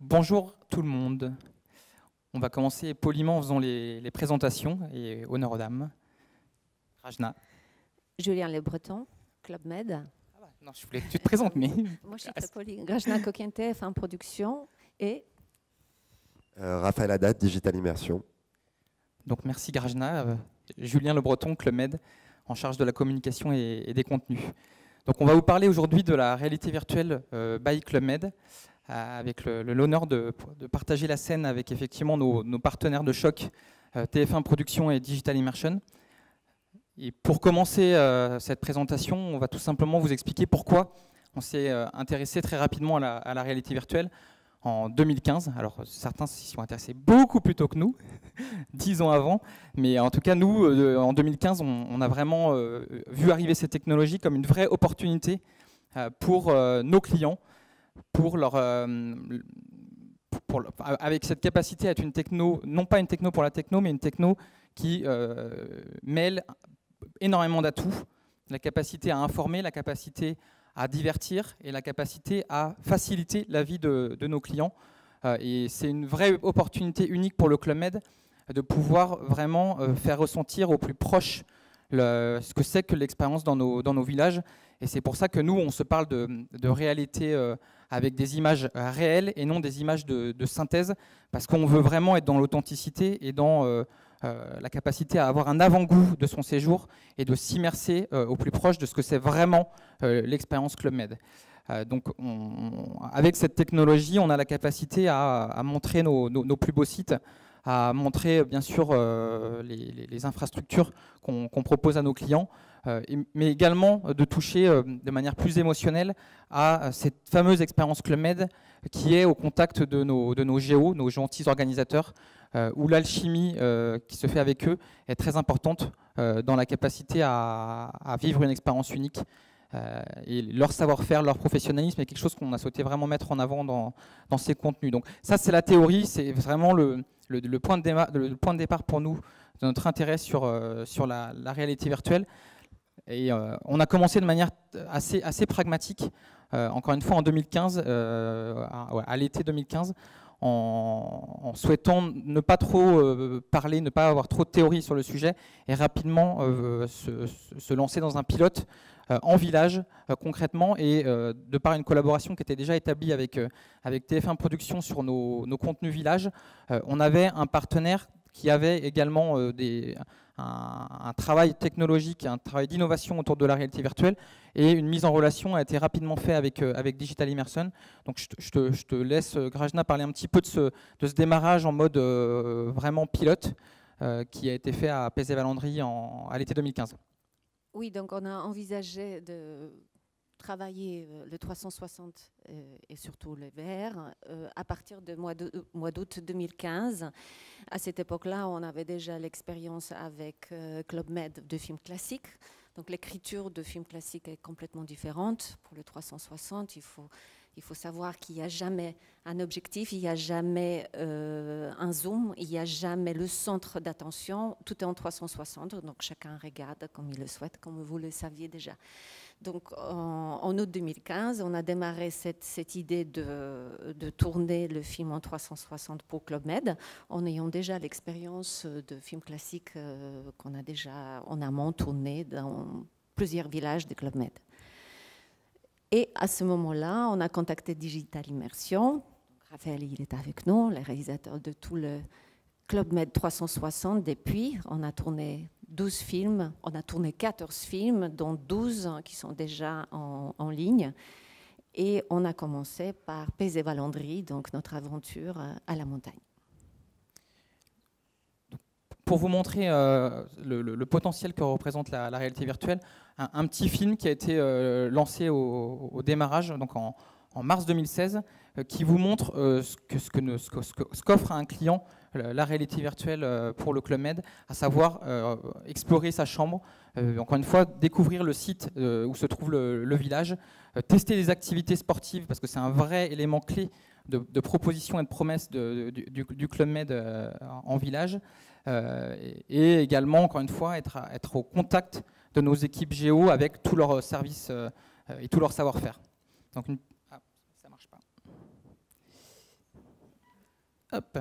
Bonjour tout le monde. On va commencer poliment en faisant les présentations et honneur aux dames. Rajna. Julien Le Breton, Club Med. Ah bah, non, je voulais que tu te présentes, mais... Moi, je suis très polie. Rajna Coquente, F1 Production et... Raphaël Haddad, Digital Immersion. Donc merci Grajna. Julien Le Breton, Club Med, en charge de la communication et des contenus. Donc on va vous parler aujourd'hui de la réalité virtuelle by Club Med, avec l'honneur de partager la scène avec effectivement nos partenaires de choc, TF1 Production et Digital Immersion. Et pour commencer cette présentation, on va tout simplement vous expliquer pourquoi on s'est intéressé très rapidement à la réalité virtuelle en 2015. Alors certains s'y sont intéressés beaucoup plus tôt que nous, 10 ans avant, mais en tout cas nous, en 2015, on a vraiment vu arriver ces technologies comme une vraie opportunité pour nos clients, avec cette capacité à être une techno, non pas une techno pour la techno, mais une techno qui mêle énormément d'atouts, la capacité à informer, la capacité à divertir et la capacité à faciliter la vie de nos clients. Et c'est une vraie opportunité unique pour le Club Med de pouvoir vraiment faire ressentir au plus proche ce que c'est que l'expérience dans nos villages. Et c'est pour ça que nous, on se parle de réalité avec des images réelles et non des images de synthèse, parce qu'on veut vraiment être dans l'authenticité et dans la capacité à avoir un avant-goût de son séjour et de s'immerser au plus proche de ce que c'est vraiment l'expérience Club Med. Donc avec cette technologie, on a la capacité à montrer nos plus beaux sites, à montrer bien sûr les infrastructures qu'on propose à nos clients, mais également de toucher de manière plus émotionnelle à cette fameuse expérience Club Med qui est au contact de nos géos, nos gentils organisateurs, où l'alchimie qui se fait avec eux est très importante dans la capacité à vivre une expérience unique. Et leur savoir-faire, leur professionnalisme est quelque chose qu'on a souhaité vraiment mettre en avant dans ces contenus. Donc ça, c'est la théorie, c'est vraiment le point de départ pour nous, de notre intérêt sur la réalité virtuelle. Et on a commencé de manière assez pragmatique, encore une fois en 2015, à l'été 2015, en souhaitant ne pas trop parler, ne pas avoir trop de théorie sur le sujet et rapidement se lancer dans un pilote en village concrètement, et de par une collaboration qui était déjà établie avec TF1 Production sur nos contenus village, on avait un partenaire qui avait également un travail technologique, un travail d'innovation autour de la réalité virtuelle, et une mise en relation a été rapidement faite avec Digital Immersion. Donc je te laisse, Grajna, parler un petit peu de ce démarrage en mode vraiment pilote qui a été fait à Pézé-Valandry à l'été 2015. Oui, donc on a envisagé de travailler le 360 et surtout le VR à partir du mois d'août 2015. À cette époque-là, on avait déjà l'expérience avec Club Med de films classiques. Donc l'écriture de films classiques est complètement différente. Pour le 360, il faut savoir qu'il n'y a jamais un objectif, il n'y a jamais un zoom, il n'y a jamais le centre d'attention. Tout est en 360, donc chacun regarde comme il le souhaite, comme vous le saviez déjà. Donc en août 2015, on a démarré cette idée de tourner le film en 360 pour Club Med, en ayant déjà l'expérience de films classiques qu'on a déjà en amont tourné dans plusieurs villages de Club Med. Et à ce moment-là, on a contacté Digital Immersion. Raphaël, il est avec nous, le réalisateur de tout le Club Med 360. Depuis, on a tourné 12 films, on a tourné 14 films, dont 12 qui sont déjà en ligne. Et on a commencé par Pézé-Valandry, donc notre aventure à la montagne. Pour vous montrer le potentiel que représente la réalité virtuelle, un petit film qui a été lancé au démarrage, donc en mars 2016, qui vous montre ce qu'offre à un client la réalité virtuelle pour le Club Med, à savoir explorer sa chambre, encore une fois, découvrir le site où se trouve le village, tester les activités sportives, parce que c'est un vrai élément clé de proposition et de promesse du Club Med en village, et également, encore une fois, être au contact de nos équipes géo avec tous leurs services et tout leur savoir-faire. Donc ça marche pas. Hop.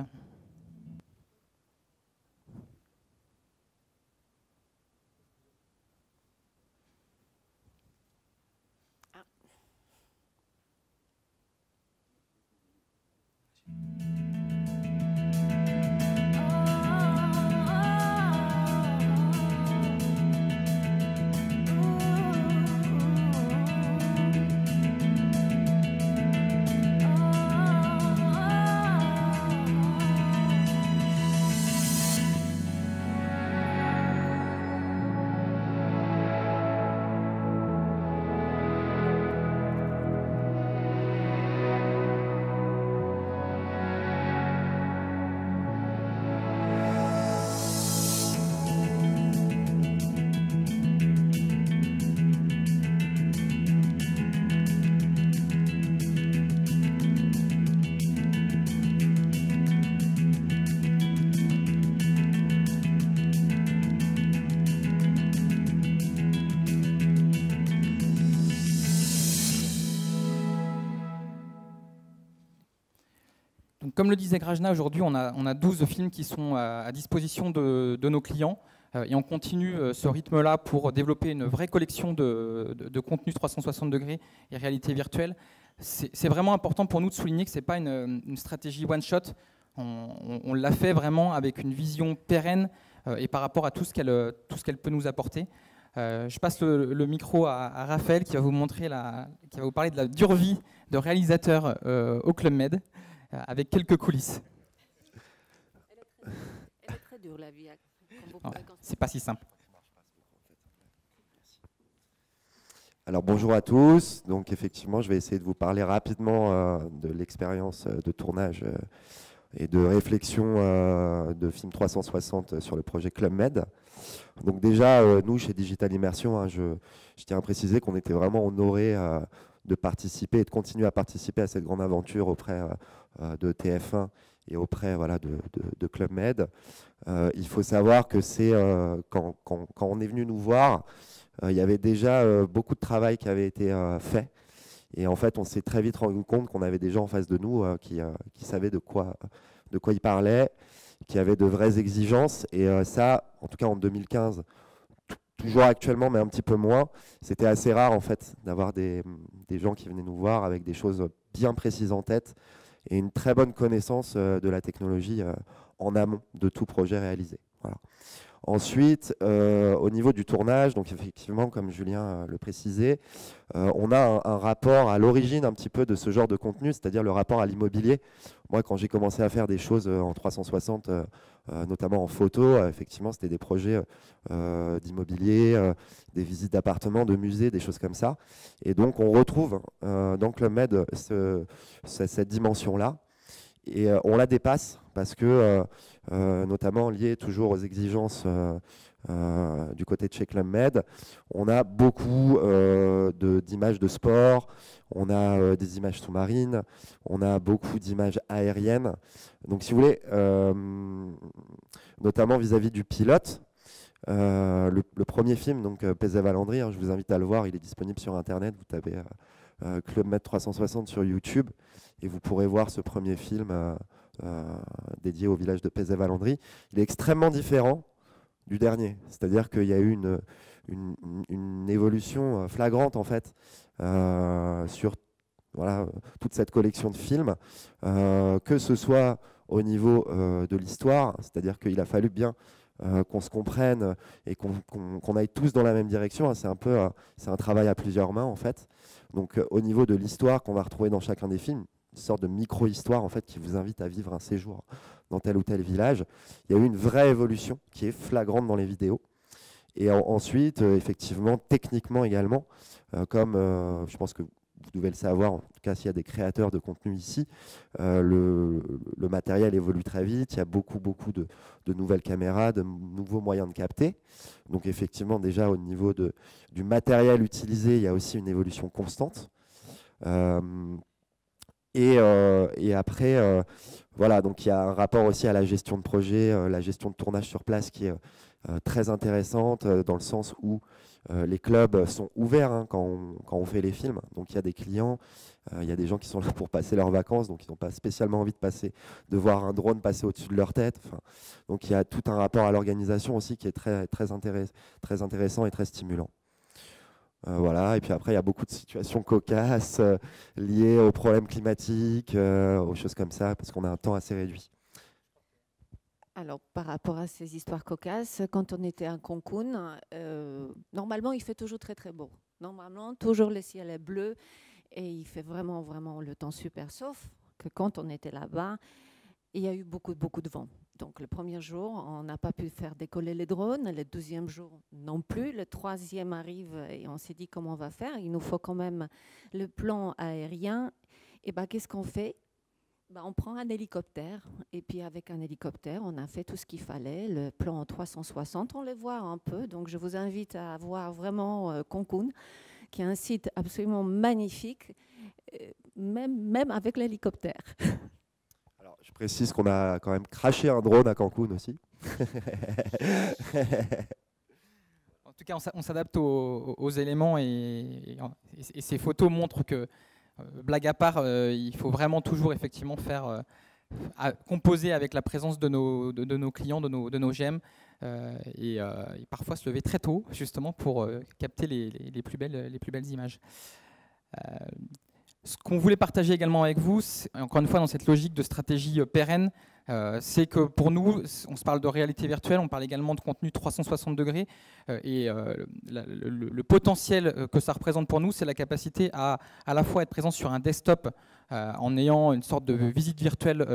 Donc, comme le disait Grajna, aujourd'hui on a 12 films qui sont à disposition de nos clients et on continue ce rythme-là pour développer une vraie collection de contenus 360 degrés et réalité virtuelle. C'est vraiment important pour nous de souligner que ce n'est pas une stratégie one-shot. On l'a fait vraiment avec une vision pérenne et par rapport à tout ce qu'elle peut nous apporter. Je passe le micro à Raphaël qui va vous parler de la dure vie de réalisateur au Club Med. Avec quelques coulisses. Elle est très dure, la vie. C'est pas si simple. Alors bonjour à tous. Donc effectivement, je vais essayer de vous parler rapidement de l'expérience de tournage et de réflexion de film 360 sur le projet Club Med. Donc déjà, nous, chez Digital Immersion, je tiens à préciser qu'on était vraiment honorés de participer et de continuer à participer à cette grande aventure auprès de TF1 et auprès de Club Med. Il faut savoir que c'est quand on est venu nous voir, il y avait déjà beaucoup de travail qui avait été fait. Et en fait, on s'est très vite rendu compte qu'on avait des gens en face de nous qui savaient de quoi ils parlaient, qui avaient de vraies exigences. Et ça, en tout cas en 2015, toujours actuellement, mais un petit peu moins, c'était assez rare en fait d'avoir des gens qui venaient nous voir avec des choses bien précises en tête et une très bonne connaissance de la technologie en amont de tout projet réalisé. Voilà. Ensuite, au niveau du tournage, donc effectivement, comme Julien le précisait, on a un rapport à l'origine un petit peu de ce genre de contenu, c'est-à-dire le rapport à l'immobilier. Moi, quand j'ai commencé à faire des choses en 360, notamment en photo, effectivement, c'était des projets d'immobilier, des visites d'appartements, de musées, des choses comme ça. Et donc, on retrouve dans Club Med cette dimension-là. Et on la dépasse parce que, notamment lié toujours aux exigences du côté de chez Club Med, on a beaucoup d'images de sport, on a des images sous-marines, on a beaucoup d'images aériennes. Donc si vous voulez, notamment vis-à-vis du pilote, le premier film, donc PZ Valandry, je vous invite à le voir, il est disponible sur Internet, vous tapez Club Med 360 sur YouTube et vous pourrez voir ce premier film dédié au village de PZ-Valandry. Il est extrêmement différent du dernier, c'est-à-dire qu'il y a eu une évolution flagrante en fait sur toute cette collection de films, que ce soit au niveau de l'histoire, c'est-à-dire qu'il a fallu bien qu'on se comprenne et qu'on aille tous dans la même direction. C'est un travail à plusieurs mains en fait. Donc au niveau de l'histoire qu'on va retrouver dans chacun des films, une sorte de micro-histoire en fait qui vous invite à vivre un séjour dans tel ou tel village. Il y a eu une vraie évolution qui est flagrante dans les vidéos. Et ensuite, effectivement, techniquement également, comme je pense que vous devez le savoir, en tout cas s'il y a des créateurs de contenu ici, le matériel évolue très vite, il y a beaucoup de nouvelles caméras, de nouveaux moyens de capter. Donc effectivement, déjà au niveau du matériel utilisé, il y a aussi une évolution constante. Et après, voilà, donc il y a un rapport aussi à la gestion de projet, la gestion de tournage sur place qui est très intéressante dans le sens où Les clubs sont ouverts hein, quand on fait les films. Donc il y a des clients, il y a des gens qui sont là pour passer leurs vacances, donc ils n'ont pas spécialement envie de voir un drone passer au-dessus de leur tête. Enfin, donc il y a tout un rapport à l'organisation aussi qui est très intéressant et très stimulant. Voilà. Et puis après, il y a beaucoup de situations cocasses liées aux problèmes climatiques, aux choses comme ça, parce qu'on a un temps assez réduit. Alors, par rapport à ces histoires cocasses, quand on était à Cancun, normalement, il fait toujours très, très beau. Normalement, toujours le ciel est bleu et il fait vraiment, vraiment le temps super. Sauf que quand on était là-bas, il y a eu beaucoup de vent. Donc, le premier jour, on n'a pas pu faire décoller les drones. Le deuxième jour, non plus. Le troisième arrive et on s'est dit comment on va faire. Il nous faut quand même le plan aérien. Et bien, qu'est-ce qu'on fait? On prend un hélicoptère et puis avec un hélicoptère, on a fait tout ce qu'il fallait. Le plan en 360, on le voit un peu. Donc, je vous invite à voir vraiment Cancun, qui est un site absolument magnifique, même avec l'hélicoptère. Alors, je précise qu'on a quand même craché un drone à Cancun aussi. En tout cas, on s'adapte aux éléments et ces photos montrent que, blague à part, il faut vraiment toujours effectivement composer avec la présence de nos clients, de nos GM, et parfois se lever très tôt justement pour capter les plus belles images. Ce qu'on voulait partager également avec vous, encore une fois dans cette logique de stratégie pérenne, c'est que pour nous, on se parle de réalité virtuelle, on parle également de contenu 360 degrés, et le potentiel que ça représente pour nous, c'est la capacité à la fois être présent sur un desktop en ayant une sorte de visite virtuelle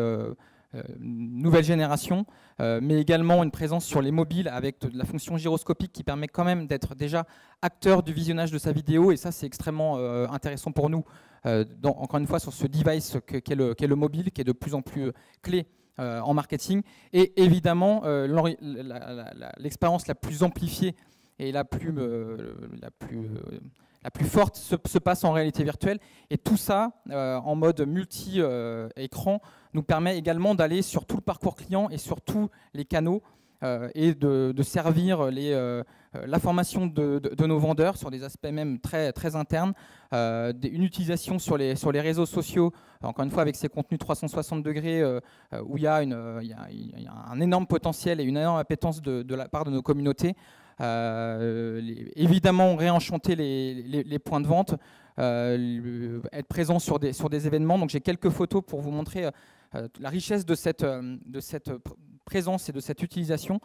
nouvelle génération, mais également une présence sur les mobiles avec de la fonction gyroscopique qui permet quand même d'être déjà acteur du visionnage de sa vidéo, et ça c'est extrêmement intéressant pour nous, encore une fois sur ce device qu'est le mobile, qui est de plus en plus clé en marketing, et évidemment l'expérience la plus amplifiée et la plus forte se passe en réalité virtuelle, et tout ça en mode multi-écran nous permet également d'aller sur tout le parcours client et sur tous les canaux et de servir la formation de nos vendeurs sur des aspects même très internes, une utilisation sur les réseaux sociaux, encore une fois avec ces contenus 360 degrés où il y a un énorme potentiel et une énorme appétence de la part de nos communautés. Évidemment réenchanter les points de vente, être présent sur des événements. Donc j'ai quelques photos pour vous montrer la richesse de cette présence et de cette utilisation.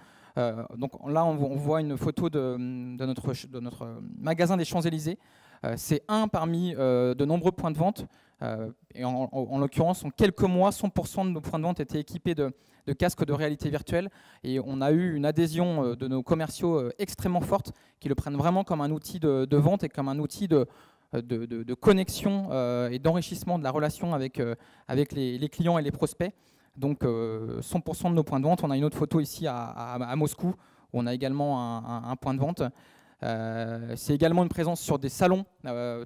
Donc là on voit une photo de notre magasin des Champs-Élysées. C'est un parmi de nombreux points de vente, et en l'occurrence en quelques mois 100% de nos points de vente étaient équipés de casques de réalité virtuelle, et on a eu une adhésion de nos commerciaux extrêmement forte qui le prennent vraiment comme un outil de vente et comme un outil de connexion et d'enrichissement de la relation avec les clients et les prospects. Donc 100% de nos points de vente. On a une autre photo ici à Moscou où on a également un point de vente. C'est également une présence sur des salons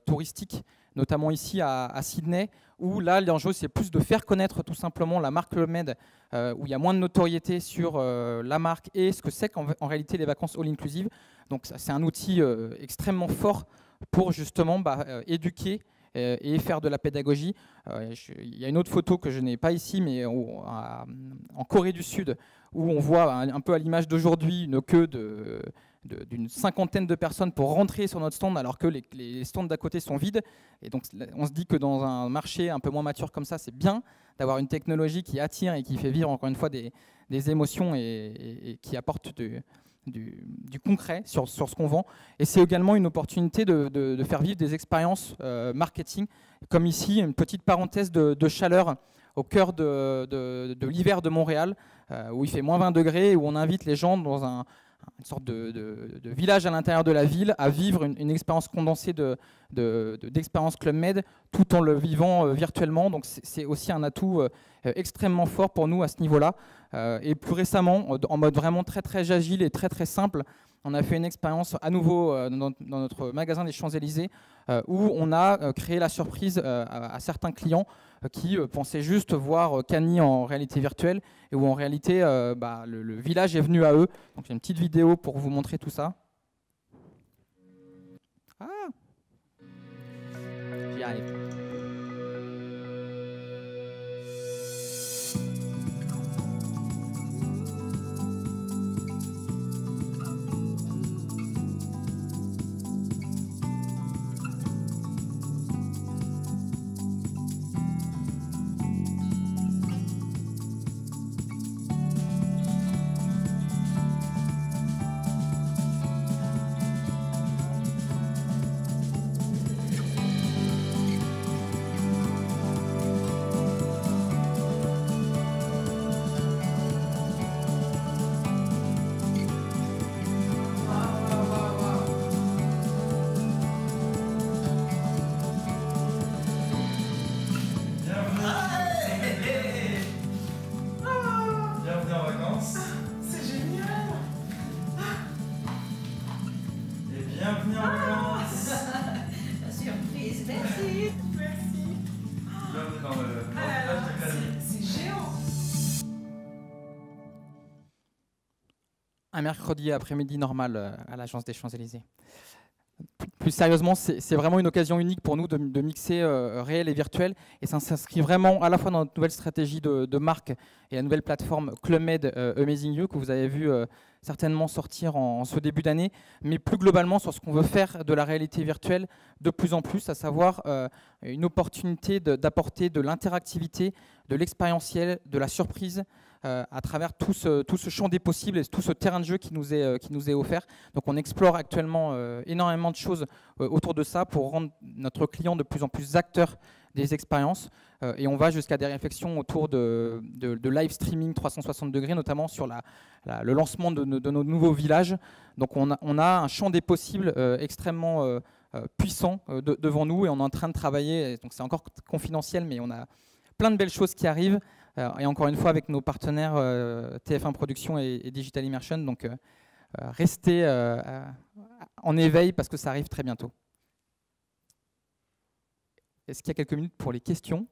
touristiques, notamment ici à Sydney, où là l'enjeu c'est plus de faire connaître tout simplement la marque Club Med, où il y a moins de notoriété sur la marque et ce que c'est qu'en réalité les vacances all-inclusive. Donc c'est un outil extrêmement fort pour justement éduquer et faire de la pédagogie. Il y a une autre photo que je n'ai pas ici, mais en Corée du Sud, où on voit un peu à l'image d'aujourd'hui une queue d'une cinquantaine de personnes pour rentrer sur notre stand, alors que les stands d'à côté sont vides. Et donc on se dit que dans un marché un peu moins mature comme ça, c'est bien d'avoir une technologie qui attire et qui fait vivre encore une fois des émotions et qui apporte du concret sur ce qu'on vend. Et c'est également une opportunité de faire vivre des expériences marketing, comme ici une petite parenthèse de chaleur au cœur de l'hiver de Montréal, où il fait moins 20 degrés, et où on invite les gens dans une sorte de village à l'intérieur de la ville à vivre une expérience condensée d'expérience Club Med, tout en le vivant virtuellement. Donc c'est aussi un atout extrêmement fort pour nous à ce niveau-là. Et plus récemment, en mode vraiment très agile et très simple, on a fait une expérience à nouveau dans notre magasin des Champs-Élysées, où on a créé la surprise à certains clients qui pensaient juste voir Cannes en réalité virtuelle, et où en réalité le village est venu à eux. Donc j'ai une petite vidéo pour vous montrer tout ça. y arrive. Bienvenue en vacances. La surprise, merci. Merci. Bienvenue dans le village de Clavier. C'est géant. Un mercredi après-midi normal à l'Agence des Champs-Élysées. Plus sérieusement, c'est vraiment une occasion unique pour nous de mixer réel et virtuel, et ça s'inscrit vraiment à la fois dans notre nouvelle stratégie de marque et la nouvelle plateforme Club Med Amazing You que vous avez vu certainement sortir en ce début d'année, mais plus globalement sur ce qu'on veut faire de la réalité virtuelle de plus en plus, à savoir une opportunité d'apporter de l'interactivité, de l'expérientiel, de la surprise à travers tout ce champ des possibles et tout ce terrain de jeu qui nous est offert. Donc on explore actuellement énormément de choses autour de ça pour rendre notre client de plus en plus acteur des expériences, et on va jusqu'à des réflexions autour de live streaming 360 degrés, notamment sur le lancement de nos nouveaux villages. Donc on a un champ des possibles extrêmement puissant devant nous, et on est en train de travailler, donc c'est encore confidentiel, mais on a plein de belles choses qui arrivent, et encore une fois avec nos partenaires TF1 Productions et Digital Immersion. Donc restez en éveil parce que ça arrive très bientôt. Est-ce qu'il y a quelques minutes pour les questions?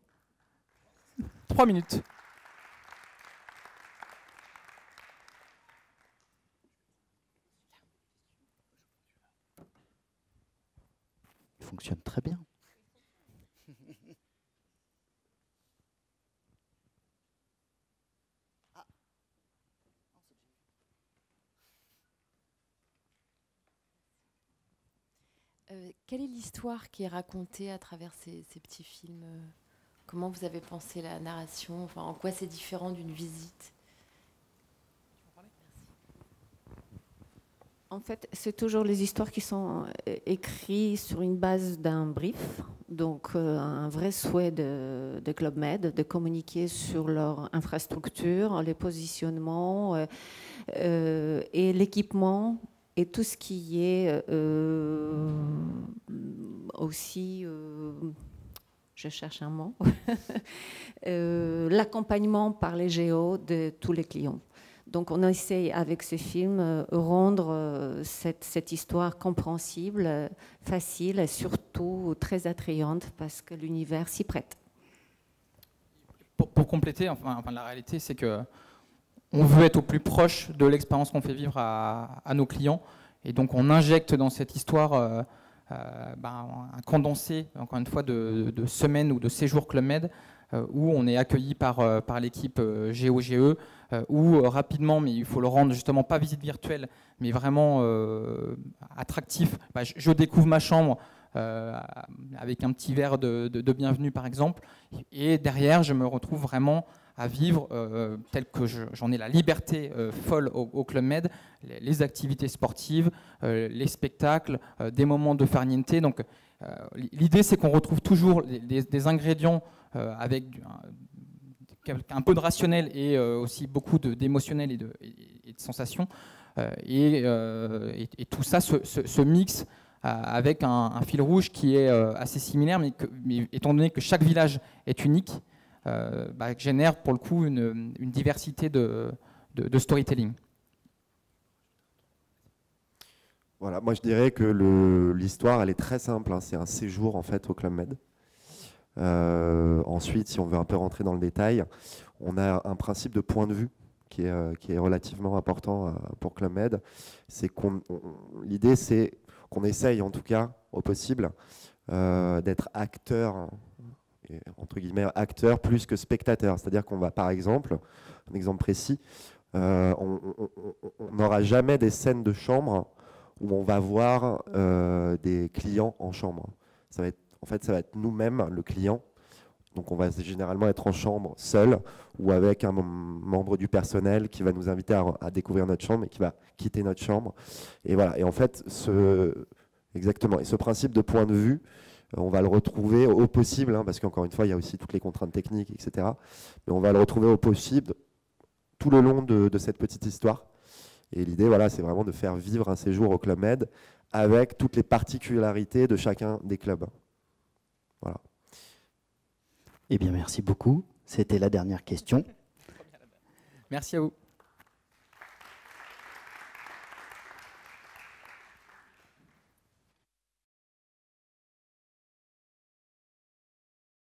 3 minutes. Il fonctionne très bien. Quelle est l'histoire qui est racontée à travers ces petits films? Comment vous avez pensé la narration? Enfin, en quoi c'est différent d'une visite? En fait, c'est toujours les histoires qui sont écrites sur une base d'un brief, donc un vrai souhait de Club Med de communiquer sur leur infrastructure, les positionnements et l'équipement et tout ce qui est aussi, je cherche un mot, l'accompagnement par les géos de tous les clients. Donc on essaye avec ce film rendre cette histoire compréhensible, facile et surtout très attrayante parce que l'univers s'y prête. Pour compléter, enfin, la réalité c'est que on veut être au plus proche de l'expérience qu'on fait vivre à nos clients, et donc on injecte dans cette histoire un condensé, encore une fois, de semaines ou de séjours Club Med, où on est accueilli par l'équipe GOGE, où rapidement, mais il faut le rendre justement pas visite virtuelle, mais vraiment attractif. Je découvre ma chambre avec un petit verre de bienvenue par exemple, et derrière je me retrouve vraiment à vivre tel que j'en ai la liberté folle au Club Med, les activités sportives, les spectacles, des moments de farniente. Donc l'idée c'est qu'on retrouve toujours des ingrédients avec un peu de rationnel et aussi beaucoup d'émotionnel et de sensations, et tout ça se mixe avec un fil rouge qui est assez similaire, mais étant donné que chaque village est unique, génère pour le coup une diversité de storytelling. Voilà, moi je dirais que l'histoire elle est très simple, hein. C'est un séjour en fait au Club Med. Ensuite, si on veut un peu rentrer dans le détail, on a un principe de point de vue qui est relativement important pour Club Med. C'est l'idée c'est qu'on essaye en tout cas au possible d'être acteur, entre guillemets, acteur plus que spectateur. C'est-à-dire qu'on va, par exemple, un exemple précis, on n'aura jamais des scènes de chambre où on va voir des clients en chambre. Ça va être, en fait, ça va être nous-mêmes, le client. Donc on va généralement être en chambre seul ou avec un membre du personnel qui va nous inviter à découvrir notre chambre et qui va quitter notre chambre. Et voilà. Et en fait, exactement. Et ce principe de point de vue, on va le retrouver au possible, hein, parce qu'encore une fois, il y a aussi toutes les contraintes techniques, etc. Mais on va le retrouver au possible tout le long de cette petite histoire. Et l'idée, voilà, c'est vraiment de faire vivre un séjour au Club Med avec toutes les particularités de chacun des clubs. Voilà. Eh bien, merci beaucoup. C'était la dernière question. Merci à vous.